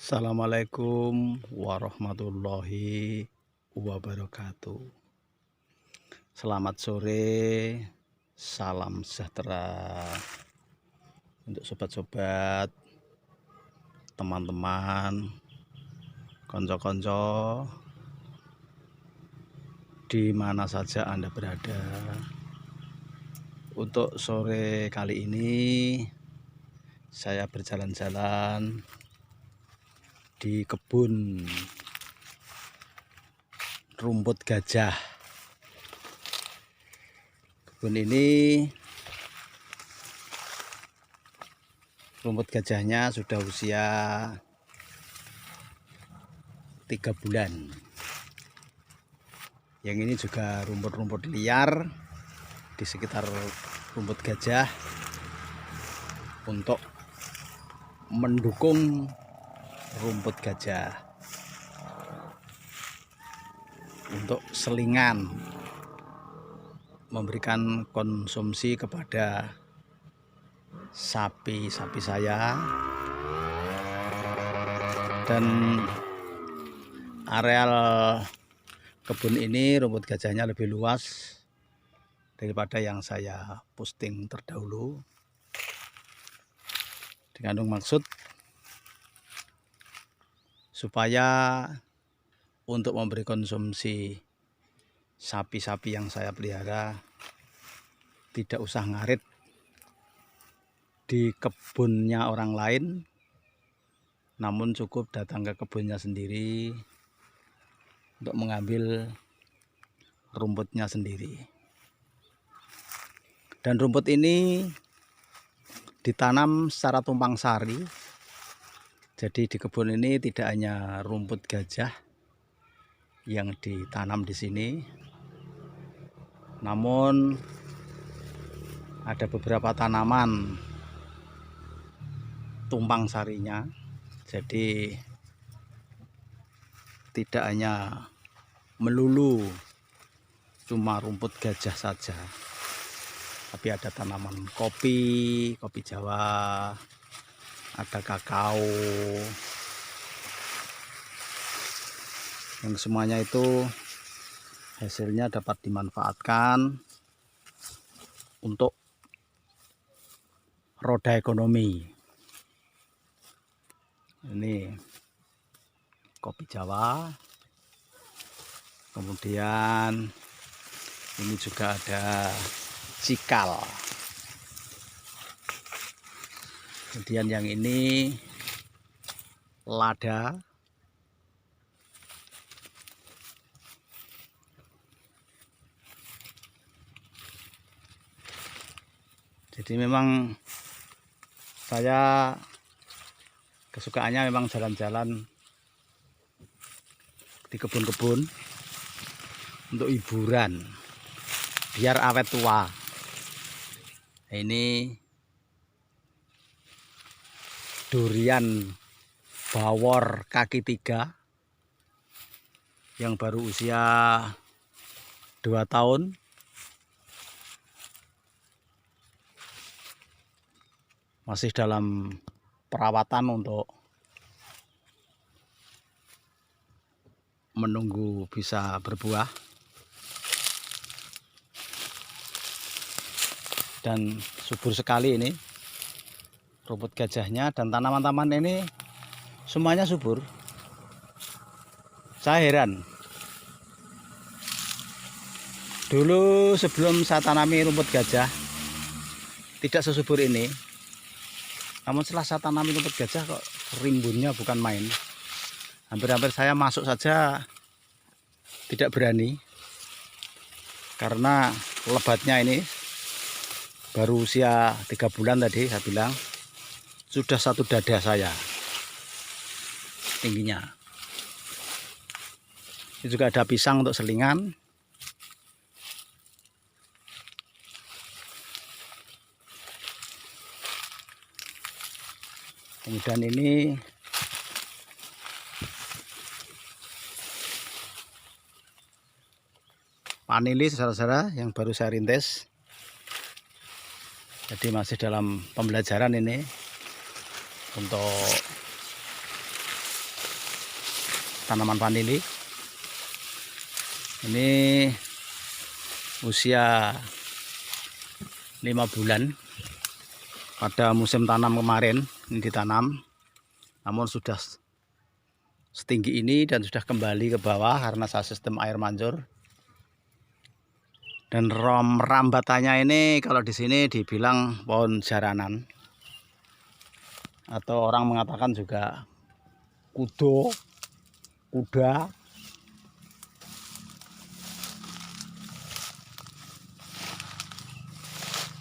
Assalamualaikum warahmatullahi wabarakatuh. Selamat sore, salam sejahtera untuk sobat-sobat, teman-teman, konco-konco di mana saja Anda berada. Untuk sore kali ini saya berjalan-jalan di kebun rumput gajah. Kebun ini rumput gajahnya sudah usia 3 bulan. Yang ini juga rumput-rumput liar di sekitar rumput gajah untuk mendukung rumput gajah untuk selingan, memberikan konsumsi kepada sapi-sapi saya. Dan areal kebun ini rumput gajahnya lebih luas daripada yang saya posting terdahulu, dikandung maksud supaya untuk memberi konsumsi sapi-sapi yang saya pelihara tidak usah ngarit di kebunnya orang lain, namun cukup datang ke kebunnya sendiri untuk mengambil rumputnya sendiri. Dan rumput ini ditanam secara tumpang sari. Jadi di kebun ini tidak hanya rumput gajah yang ditanam di sini, namun ada beberapa tanaman tumpang sarinya. Jadi tidak hanya melulu cuma rumput gajah saja, tapi ada tanaman kopi Jawa, ada kakao, yang semuanya itu hasilnya dapat dimanfaatkan untuk roda ekonomi. Ini kopi Jawa, kemudian ini juga ada cikal, kemudian yang ini lada, jadi memang saya kesukaannya memang jalan-jalan di kebun-kebun untuk hiburan, biar awet tua. Ini durian bawor kaki 3 yang baru usia 2 tahun. Masih dalam perawatan untuk menunggu bisa berbuah. Dan subur sekali ini rumput gajahnya, dan tanaman-tanaman ini semuanya subur. Saya heran, dulu sebelum saya tanami rumput gajah tidak sesubur ini, namun setelah saya tanami rumput gajah kok rimbunnya bukan main. Hampir-hampir saya masuk saja tidak berani, karena lebatnya ini baru usia 3 bulan tadi saya bilang, sudah 1 dada saya tingginya. Ini juga ada pisang untuk selingan. Kemudian ini vanili, saudara-saudara, yang baru saya rintis. Jadi masih dalam pembelajaran ini untuk tanaman vanili. Ini usia 5 bulan. Pada musim tanam kemarin ini ditanam, namun sudah setinggi ini dan sudah kembali ke bawah karena sistem air mancur. Dan rambatannya ini kalau di sini dibilang pohon jaranan, atau orang mengatakan juga kuda.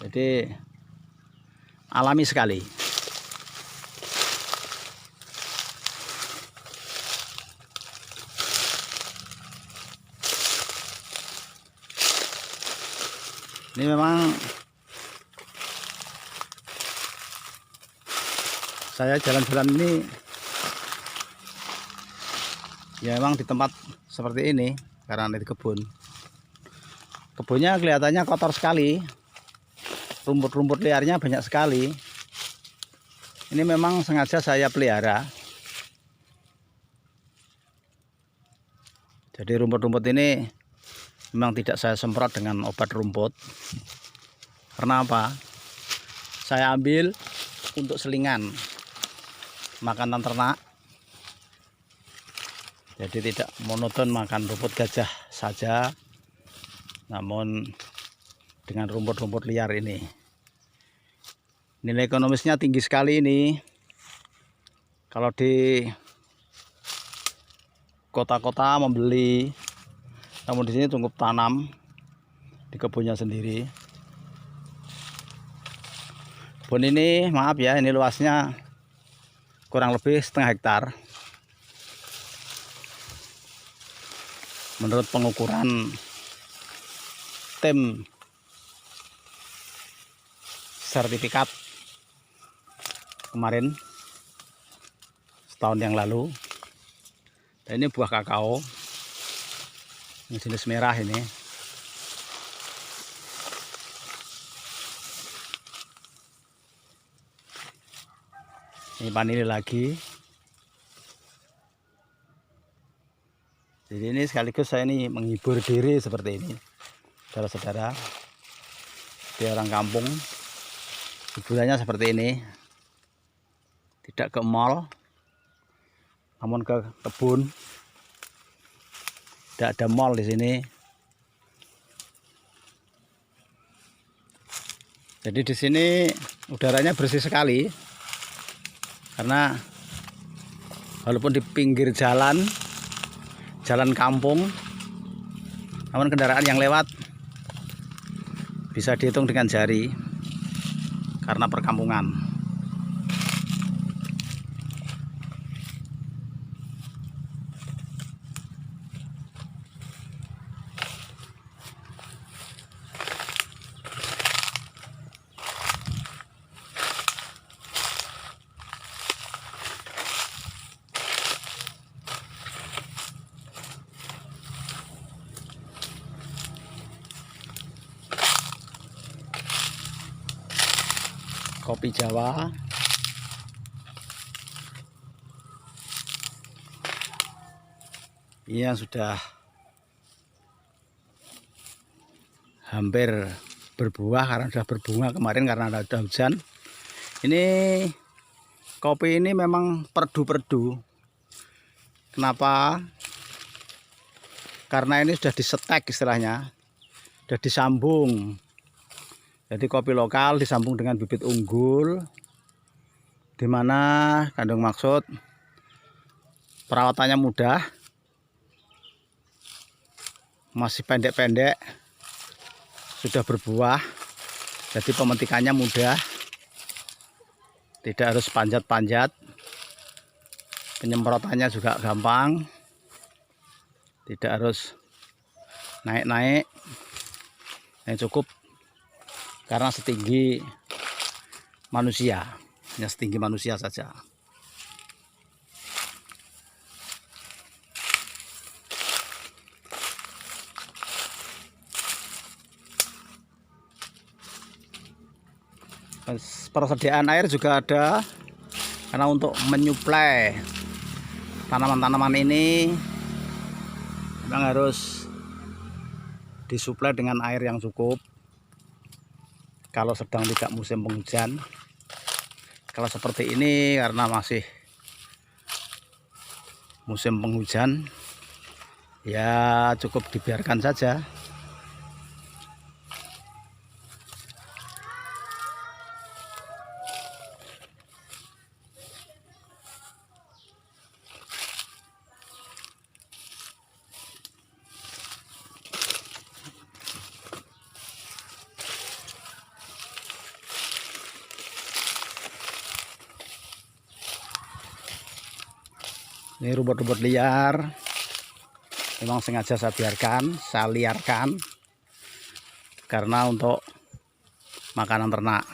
Jadi alami sekali. Ini memang saya jalan-jalan ini ya memang di tempat seperti ini karena di kebun. Kebunnya kelihatannya kotor sekali. Rumput-rumput liarnya banyak sekali. Ini memang sengaja saya pelihara. Jadi rumput-rumput ini memang tidak saya semprot dengan obat rumput. Karena apa? Saya ambil untuk selingan makanan ternak. Jadi tidak monoton makan rumput gajah saja, namun dengan rumput-rumput liar ini. Nilai ekonomisnya tinggi sekali ini. Kalau di kota-kota membeli, namun di sini cukup tanam di kebunnya sendiri. Kebun ini maaf ya, ini luasnya kurang lebih setengah hektar. Menurut pengukuran tim sertifikat kemarin setahun yang lalu. Dan ini buah kakao, ini jenis merah ini. Ini vanili lagi. Jadi ini sekaligus saya ini menghibur diri seperti ini, saudara-saudara. Di orang kampung hiburannya seperti ini, tidak ke mall, namun ke kebun. Tidak ada mall di sini. Jadi di sini udaranya bersih sekali, karena walaupun di pinggir jalan kampung, namun kendaraan yang lewat bisa dihitung dengan jari karena perkampungan. Kopi Jawa. Ini yang sudah hampir berbuah karena sudah berbunga kemarin karena ada hujan. Ini kopi ini memang perdu-perdu. Kenapa? Karena ini sudah disetek istilahnya, sudah disambung. Jadi kopi lokal disambung dengan bibit unggul, di mana kandung maksud perawatannya mudah, masih pendek-pendek, sudah berbuah, jadi pemetikannya mudah, tidak harus panjat-panjat, penyemprotannya juga gampang, tidak harus naik-naik, yang cukup karena setinggi manusia, hanya setinggi manusia saja. Persediaan air juga ada, karena untuk menyuplai tanaman-tanaman ini memang harus disuplai dengan air yang cukup kalau sedang tidak musim penghujan. Kalau seperti ini karena masih musim penghujan, ya cukup dibiarkan saja. Ini rumput-rumput liar, memang sengaja saya biarkan, saya liarkan karena untuk makanan ternak.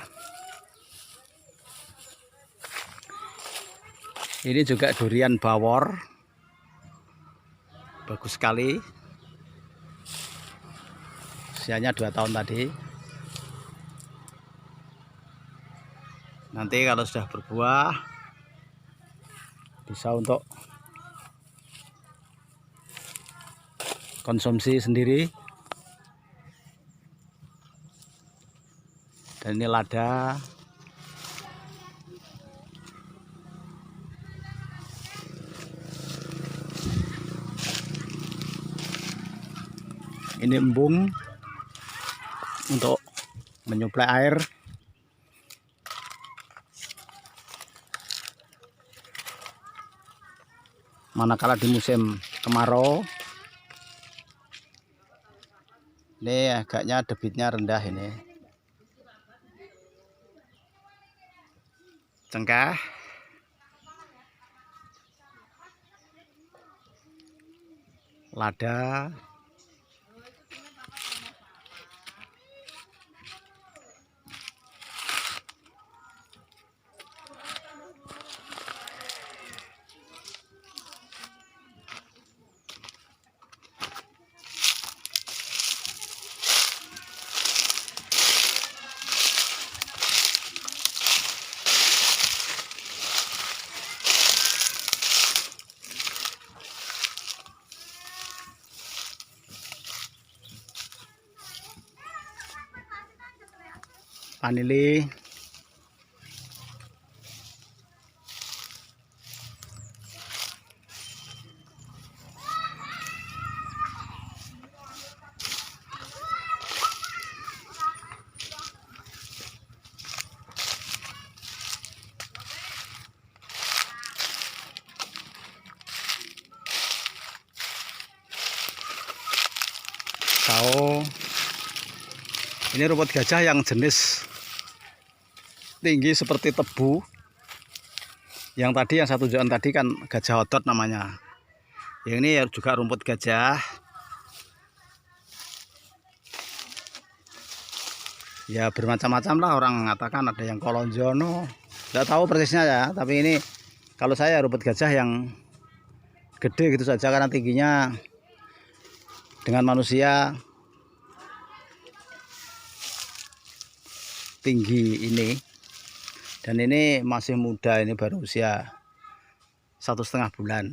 Ini juga durian bawor, bagus sekali, usianya 2 tahun tadi. Nanti kalau sudah berbuah bisa untuk konsumsi sendiri. Dan ini lada, ini embung untuk menyuplai air. Manakala di musim kemarau, ini agaknya debitnya rendah. Ini cengkeh, lada, vanili, tahu. Ini rumput gajah yang jenis tinggi seperti tebu. Yang tadi yang satu tunjukkan tadi kan gajah otot namanya. Yang ini juga rumput gajah. Ya bermacam-macam lah, orang mengatakan ada yang kolonjono. Tidak tahu persisnya ya, tapi ini kalau saya rumput gajah yang gede gitu saja karena tingginya dengan manusia tinggi ini. Dan ini masih muda, ini baru usia 1,5 bulan.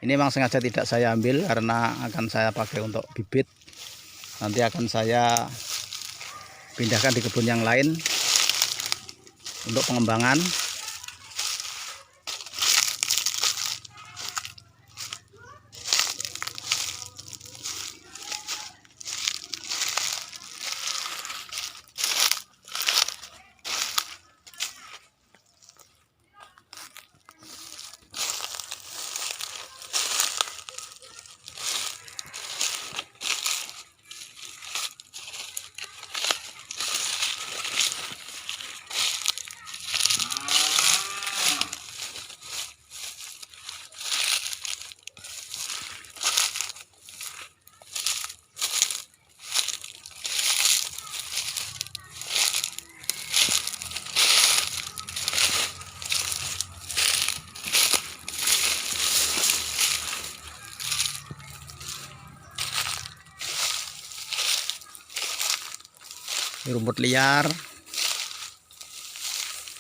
Ini memang sengaja tidak saya ambil karena akan saya pakai untuk bibit. Nanti akan saya pindahkan di kebun yang lain untuk pengembangan. Ini rumput liar.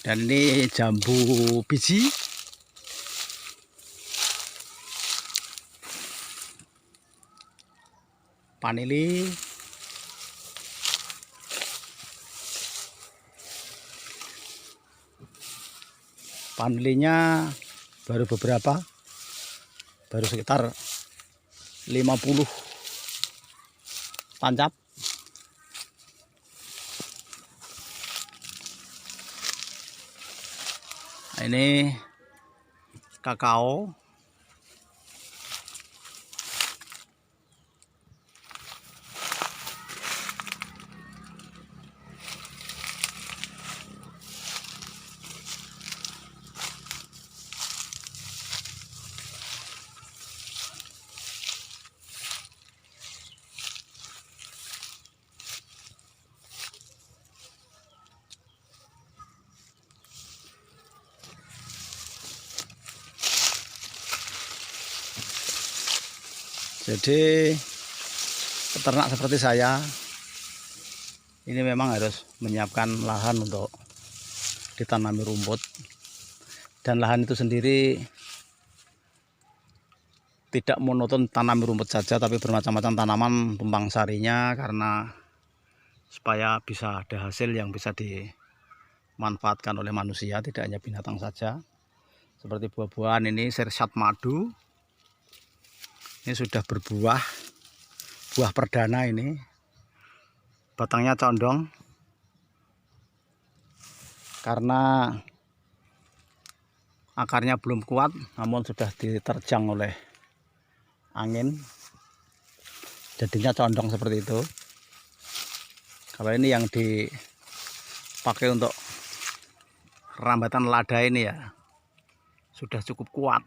Dan ini jambu biji. vanili. Vanilinya baru beberapa, baru sekitar 50 tancap. Nah, ini kakao. Jadi peternak seperti saya ini memang harus menyiapkan lahan untuk ditanami rumput, dan lahan itu sendiri tidak monoton tanam rumput saja, tapi bermacam-macam tanaman tumpang sarinya, karena supaya bisa ada hasil yang bisa dimanfaatkan oleh manusia, tidak hanya binatang saja. Seperti buah-buahan ini sirsat madu, ini sudah berbuah, buah perdana ini, batangnya condong karena akarnya belum kuat, namun sudah diterjang oleh angin, jadinya condong seperti itu. Kalau ini yang dipakai untuk rambatan lada ini ya sudah cukup kuat.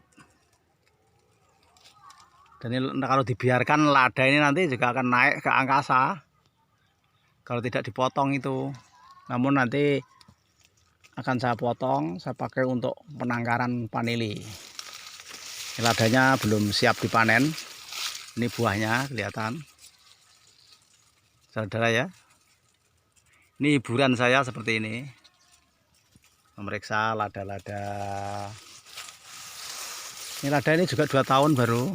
Dan ini, kalau dibiarkan lada ini nanti juga akan naik ke angkasa kalau tidak dipotong itu. Namun nanti akan saya potong, saya pakai untuk penangkaran vanili. Ini ladanya belum siap dipanen. Ini buahnya kelihatan, saudara ya. Ini hiburan saya seperti ini, memeriksa lada-lada. Ini lada ini juga 2 tahun baru,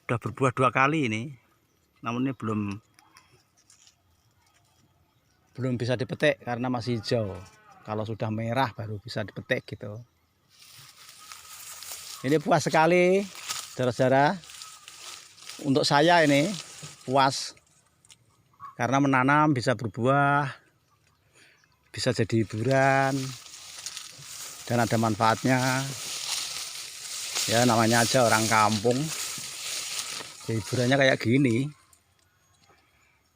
udah berbuah 2 kali ini, namun ini belum bisa dipetik karena masih hijau. Kalau sudah merah baru bisa dipetik gitu. Ini puas sekali, saudara-saudara. Untuk saya ini puas karena menanam bisa berbuah, bisa jadi hiburan, dan ada manfaatnya. Ya namanya aja orang kampung, hiburannya kayak gini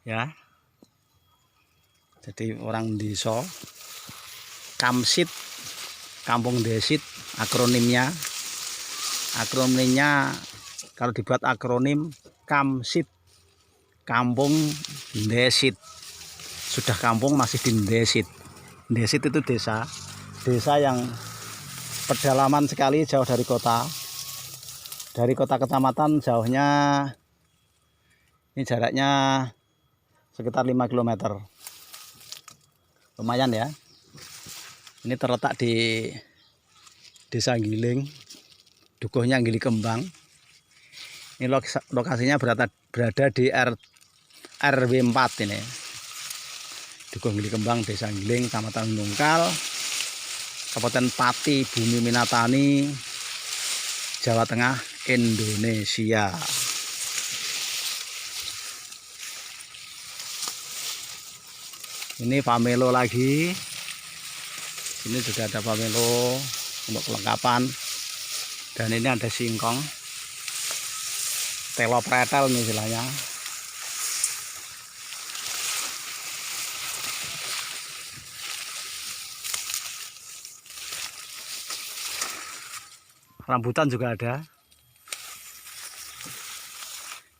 ya. Jadi orang desa, Kamsit, kampung desit akronimnya kalau dibuat akronim Kamsit, kampung desit. Sudah kampung masih di desit. Desit itu desa yang pedalaman sekali, jauh dari kota. Dari kota kecamatan jauhnya ini jaraknya sekitar 5 km. Lumayan ya. Ini terletak di Desa Giling, dukuhnya Gili Kembang. Ini lokasinya berada di RW 4 ini. Dukuh Gili Kembang, Desa Giling, Kecamatan Nungkal, Kabupaten Pati, Bumi Minatani, Jawa Tengah, Indonesia. Ini pamelo lagi. Ini juga ada pamelo untuk kelengkapan. Dan ini ada singkong, telo pretel nih istilahnya. Rambutan juga ada.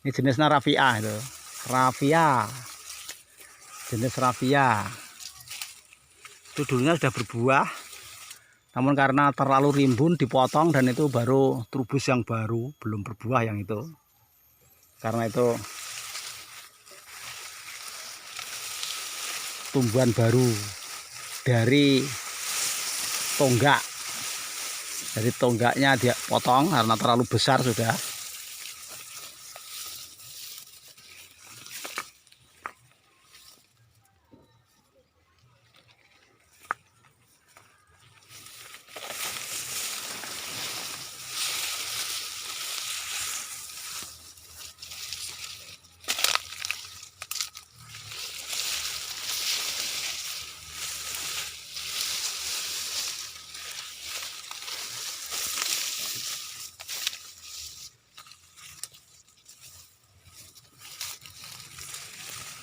Ini jenisnya raffia itu. Raffia. Jenis raffia. Itu dulunya sudah berbuah. Namun karena terlalu rimbun dipotong, dan itu baru trubus yang baru, belum berbuah yang itu. Karena itu tumbuhan baru dari tonggak. Jadi tonggaknya dia potong karena terlalu besar sudah.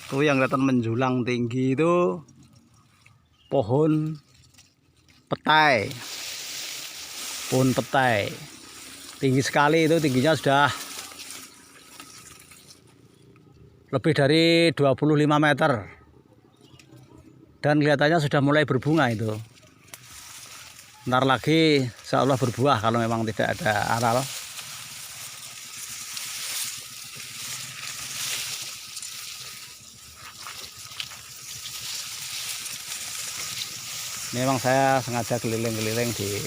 Tuh yang kelihatan menjulang tinggi itu pohon petai. Pohon petai. Tinggi sekali itu, tingginya sudah lebih dari 25 meter. Dan kelihatannya sudah mulai berbunga itu. Ntar lagi insya Allah berbuah kalau memang tidak ada aral. Ini memang saya sengaja keliling-keliling di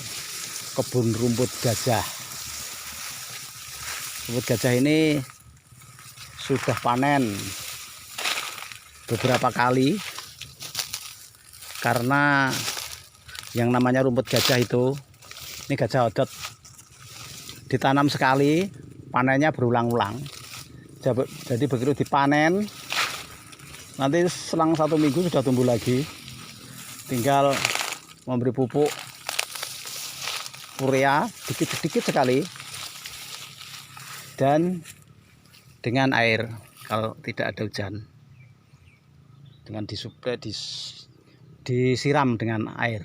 kebun rumput gajah. Rumput gajah ini sudah panen beberapa kali, karena yang namanya rumput gajah itu, ini gajah odot, ditanam sekali, panennya berulang-ulang. Jadi begitu dipanen, nanti selang 1 minggu sudah tumbuh lagi. Tinggal memberi pupuk urea sedikit sekali, dan dengan air kalau tidak ada hujan, dengan disiram dengan air.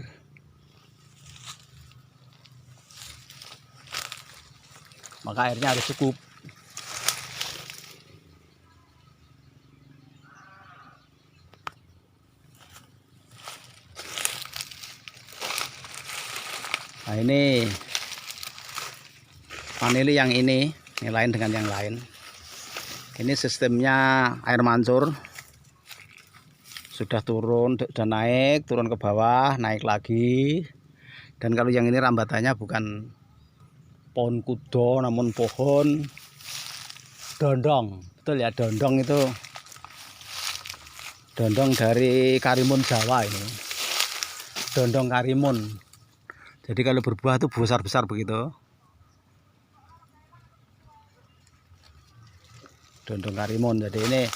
Maka airnya harus cukup. Nah ini vanili yang ini lain dengan yang lain. Ini sistemnya air mancur, sudah turun dan naik, turun ke bawah, naik lagi. Dan kalau yang ini rambatannya bukan pohon kudo, namun pohon dondong. Betul ya, dondong itu dondong dari karimun Jawa ini. Dondong karimun. Jadi kalau berbuah itu besar-besar begitu. Dondong karimun. Jadi ini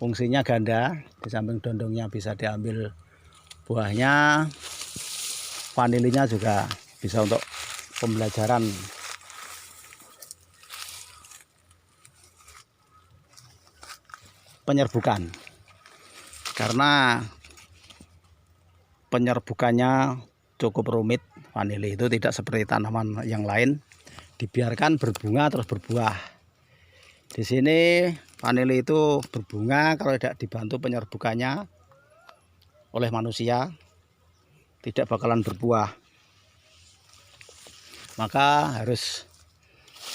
fungsinya ganda. Di samping dondongnya bisa diambil buahnya, vanilinya juga bisa untuk pembelajaran. Penyerbukan. Karena penyerbukannya cukup rumit. Vanili itu tidak seperti tanaman yang lain, dibiarkan berbunga terus berbuah. Di sini vanili itu berbunga, kalau tidak dibantu penyerbukannya oleh manusia tidak bakalan berbuah. Maka harus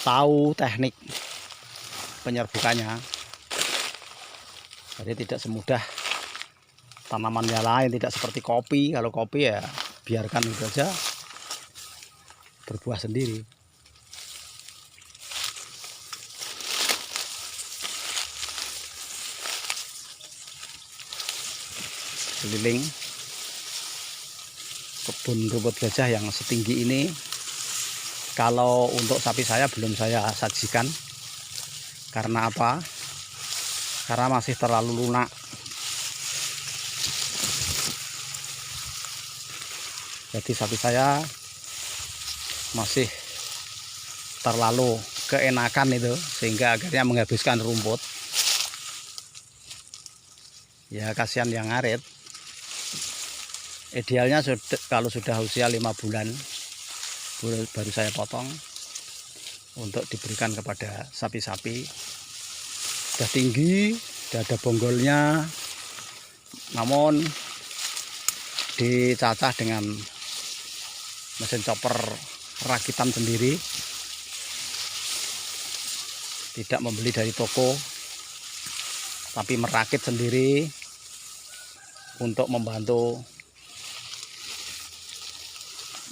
tahu teknik penyerbukannya. Jadi tidak semudah tanaman yang lain, tidak seperti kopi. Kalau kopi ya biarkan itu saja berbuah sendiri. Keliling kebun rumput gajah yang setinggi ini, kalau untuk sapi saya belum saya sajikan. Karena apa? Karena masih terlalu lunak. Jadi sapi saya masih terlalu keenakan itu, sehingga akhirnya menghabiskan rumput. Ya kasihan yang ngarit. Idealnya kalau sudah usia 5 bulan baru saya potong untuk diberikan kepada sapi-sapi. Sudah tinggi, sudah ada bonggolnya, namun dicacah dengan mesin chopper rakitan sendiri, tidak membeli dari toko, tapi merakit sendiri untuk membantu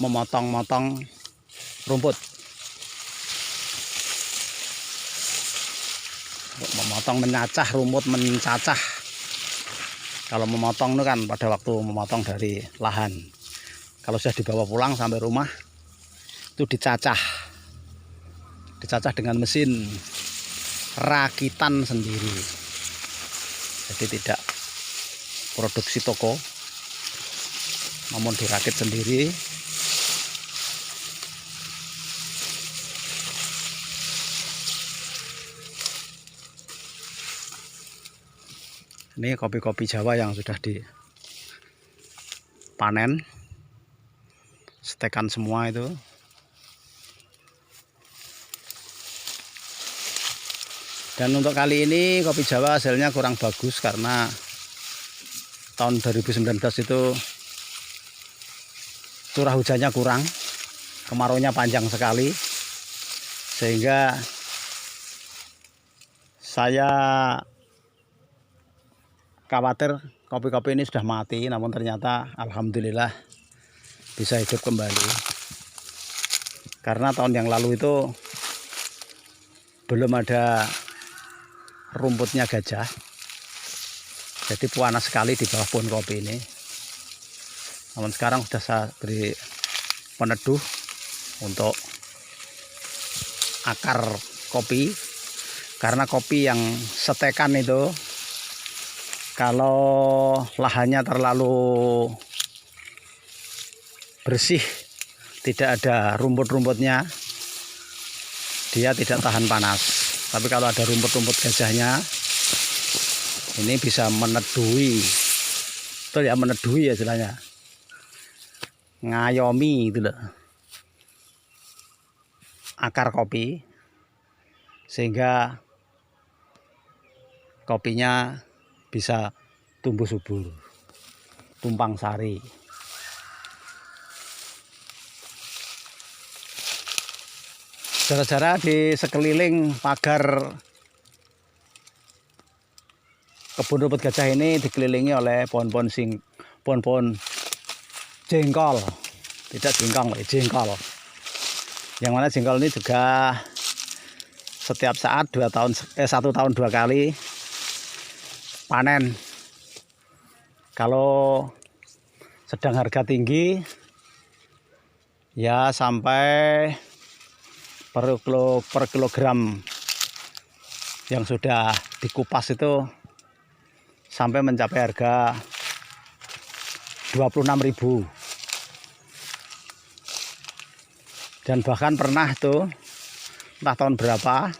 memotong-motong rumput, memotong, mencacah rumput, mencacah. Kalau memotong itu kan pada waktu memotong dari lahan. Kalau sudah dibawa pulang sampai rumah itu dicacah dengan mesin rakitan sendiri. Jadi tidak produksi toko, namun dirakit sendiri. Ini kopi-kopi Jawa yang sudah dipanen, setekan semua itu. Dan untuk kali ini kopi Jawa hasilnya kurang bagus karena tahun 2019 itu curah hujannya kurang, kemaraunya panjang sekali, sehingga saya khawatir kopi-kopi ini sudah mati. Namun ternyata alhamdulillah bisa hidup kembali, karena tahun yang lalu itu belum ada rumputnya gajah, jadi panas sekali di bawah pohon kopi ini. Namun sekarang sudah saya beri peneduh untuk akar kopi, karena kopi yang setekan itu kalau lahannya terlalu bersih, tidak ada rumput-rumputnya, dia tidak tahan panas. Tapi kalau ada rumput-rumput gajahnya, ini bisa meneduhi, betul ya, meneduhi ya istilahnya, ngayomi itu loh, akar kopi, sehingga kopinya bisa tumbuh subur, tumpang sari. Saudara-saudara, di sekeliling pagar kebun rumput gajah ini dikelilingi oleh pohon-pohon jengkol, tidak jengkol, jengkol. Yang mana jengkol ini juga setiap saat 1 tahun 2 kali panen. Kalau sedang harga tinggi ya sampai per kilogram yang sudah dikupas itu sampai mencapai harga 26.000. Dan bahkan pernah tuh entah tahun berapa,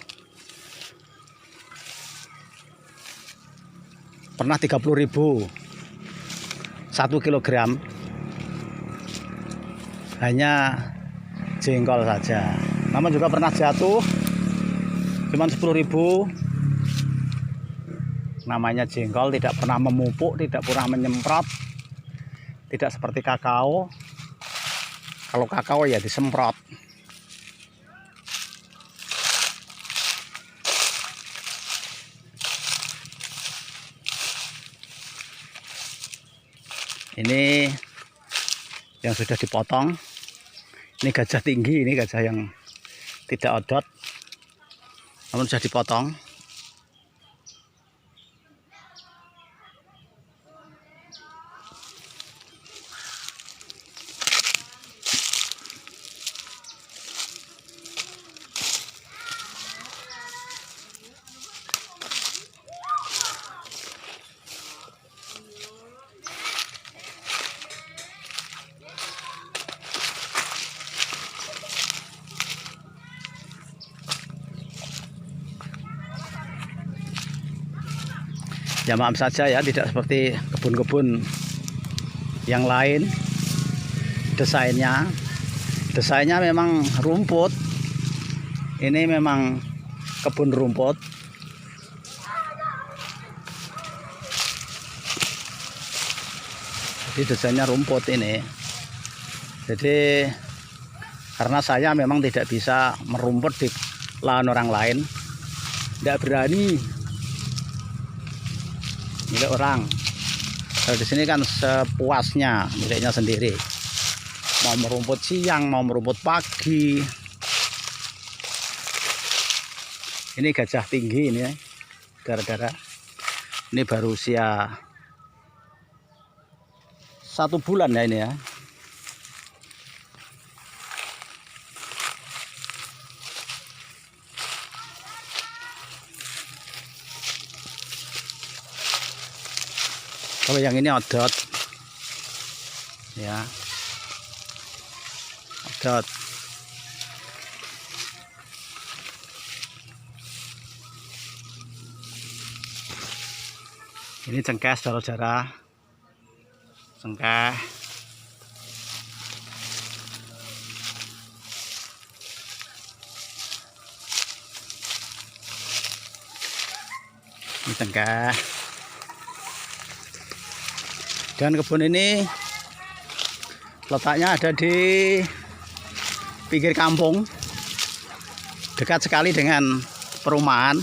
pernah 30.000 1 kilogram hanya jengkol saja. Namun juga pernah jatuh cuman 10.000. Namanya jengkol, tidak pernah memupuk, tidak pernah menyemprot, tidak seperti kakao. Kalau kakao ya disemprot. Ini yang sudah dipotong. Ini gajah tinggi, ini gajah yang tidak odot, namun sudah dipotong. Ya maaf saja ya, tidak seperti kebun-kebun yang lain. Desainnya memang rumput. Ini memang kebun rumput. Jadi desainnya rumput ini. Jadi karena saya memang tidak bisa merumput di lahan orang lain, tidak berani milik orang. Kalau di sini kan sepuasnya, miliknya sendiri. Mau merumput siang, mau merumput pagi. Ini gajah tinggi ini, gara-gara ini baru usia 1 bulan ya ini ya. Kalau yang ini odot ya, odot. Ini cengkeh saudara-saudara. Cengkeh. Ini cengkeh. Dan kebun ini letaknya ada di pinggir kampung, dekat sekali dengan perumahan.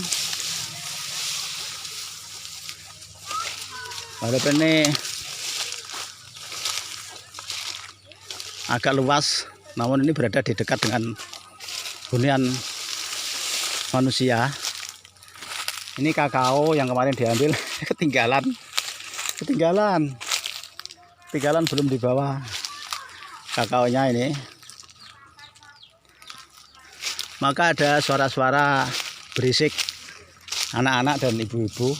Walaupun ini agak luas, namun ini berada di dekat dengan hunian manusia. Ini kakao yang kemarin diambil ketinggalan belum dibawa kakaonya ini. Maka ada suara-suara berisik anak-anak dan ibu-ibu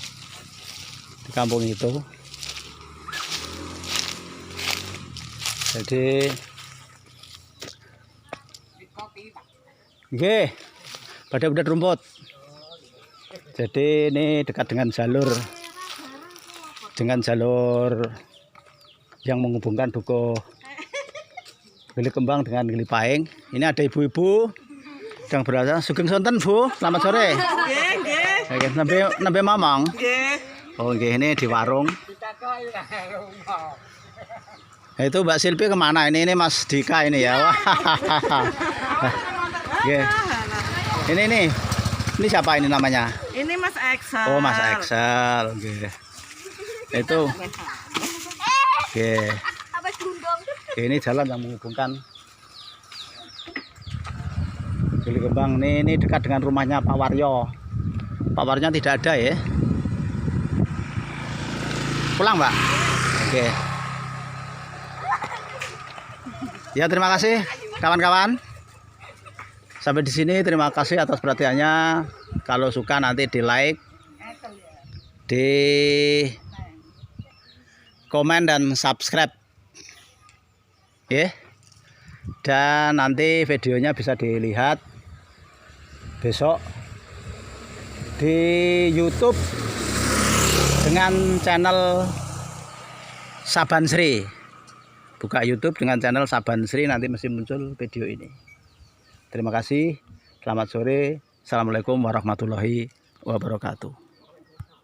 di kampung itu. Jadi nggih, pada udah rumput. Jadi ini dekat dengan jalur yang menghubungkan Dukuh Gili Kembang dengan Gili Pahing. Ini ada ibu-ibu yang berada. Sugeng sonten Bu, selamat sore. Nggih. Nembe mamang. Nggih. Oh nggih, ini di warung. Nah, itu Mbak Silvi kemana ini? Ini Mas Dika ini ya. Wah. Nggih. Ini siapa ini namanya? Ini Mas Excel. Oh Mas Excel. Nggih. Itu. Oke. Ini jalan yang menghubungkan Gili Kembang. Ini dekat dengan rumahnya Pak Waryo. Pak Waryo tidak ada ya. Pulang Mbak. Oke. Ya terima kasih kawan-kawan. Sampai di sini terima kasih atas perhatiannya. Kalau suka nanti di like, di komen dan subscribe ya. Dan nanti videonya bisa dilihat besok di YouTube dengan channel Saban Sri. Buka YouTube dengan channel Saban Sri, nanti mesti muncul video ini. Terima kasih, selamat sore, assalamualaikum warahmatullahi wabarakatuh.